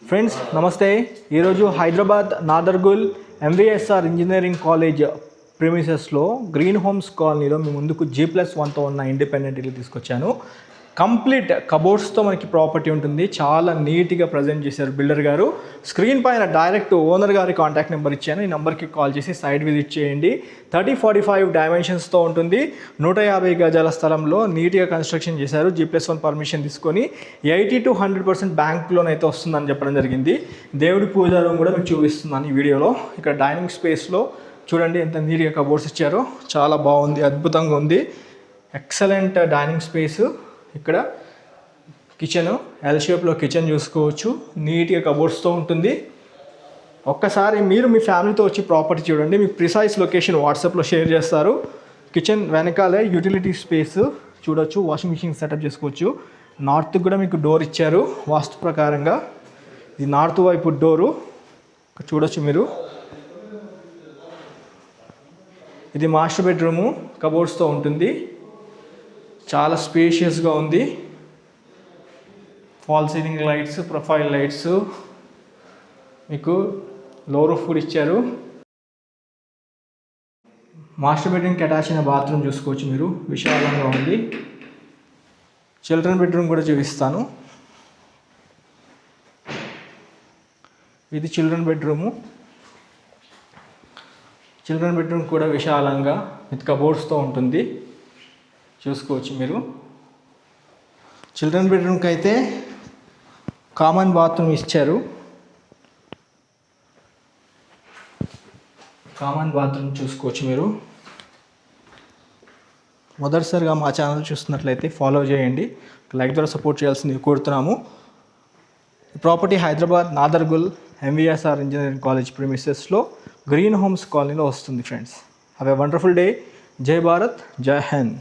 Friends నమస్తే. ఈరోజు Hyderabad Nadergul MVSR engineering college ప్రిమిసెస్లో గ్రీన్ హోమ్స్ కాలనీలో మీ ముందుకు G+1తో ఉన్న ఇండిపెండెంట్ ఇల్లు తీసుకొచ్చాను. కంప్లీట్ కబోర్డ్స్తో మనకి ప్రాపర్టీ ఉంటుంది. చాలా నీట్గా ప్రజెంట్ చేశారు బిల్డర్ గారు. స్క్రీన్ పైన డైరెక్ట్ ఓనర్ గారి కాంటాక్ట్ నెంబర్ ఇచ్చాను. ఈ నెంబర్కి కాల్ చేసి సైట్ విజిట్ చేయండి. 30-45 డైమెన్షన్స్తో ఉంటుంది. 150 గజాల స్థలంలో నీట్గా కన్స్ట్రక్షన్ చేశారు. G+1 పర్మిషన్ తీసుకొని 80 to 100% బ్యాంక్ లోన్ అయితే వస్తుందని చెప్పడం జరిగింది. దేవుడి పూజ రూమ్ కూడా మీకు చూపిస్తున్నాను ఈ వీడియోలో. ఇక్కడ డైనింగ్ స్పేస్లో చూడండి ఎంత నీట్గా కబోర్డ్స్ ఇచ్చారో. చాలా బాగుంది, అద్భుతంగా ఉంది. Excellent dining space. ఇక్కడ కిచెన్ ఎల్ షేప్లో కిచెన్ చూసుకోవచ్చు. నీట్గా కబోర్డ్స్తో ఉంటుంది. ఒక్కసారి మీరు మీ ఫ్యామిలీతో వచ్చి ప్రాపర్టీ చూడండి. మీకు ప్రిసైజ్ లొకేషన్ వాట్సాప్లో షేర్ చేస్తారు. కిచెన్ వెనకాలే యూటిలిటీ స్పేస్ చూడొచ్చు. వాషింగ్ మిషన్ సెటప్ చేసుకోవచ్చు. నార్త్ కూడా మీకు డోర్ ఇచ్చారు వాస్తు ప్రకారంగా. ఇది నార్త్ వైపు డోరు చూడొచ్చు మీరు. ఇది మాస్టర్ బెడ్రూము, కబోర్డ్స్తో ఉంటుంది. చాలా స్పేషియస్గా ఉంది. Fall ceiling lights, profile lights, మీకు లో రూఫ్ కూడా ఇచ్చారు. మాస్టర్ బెడ్రూమ్కి అటాచ్ అయిన బాత్రూమ్ చూసుకోవచ్చు మీరు. విశాలంగా ఉంది. చిల్డ్రన్ బెడ్రూమ్ కూడా చూపిస్తాను. ఇది చిల్డ్రన్ బెడ్రూము. చిల్డ్రన్ బెడ్రూమ్ కూడా విశాలంగా విత్ కబోర్డ్స్తో ఉంటుంది. చూసుకోవచ్చు మీరు. చిల్డ్రన్ బెడ్రూమ్కి అయితే కామన్ బాత్రూమ్ ఇచ్చారు. కామన్ బాత్రూమ్ చూసుకోవచ్చు మీరు. మొదటిసారిగా మా ఛానల్ చూస్తున్నట్లయితే ఫాలో చేయండి. లైక్ ద్వారా సపోర్ట్ చేయాల్సింది కోరుతున్నాము. Property Hyderabad Nadergul MVSR engineering college ప్రిమిసెస్లో గ్రీన్ హోమ్స్ కాలనీలో వస్తుంది friends. Have a wonderful day. జై భారత్, జై హింద్.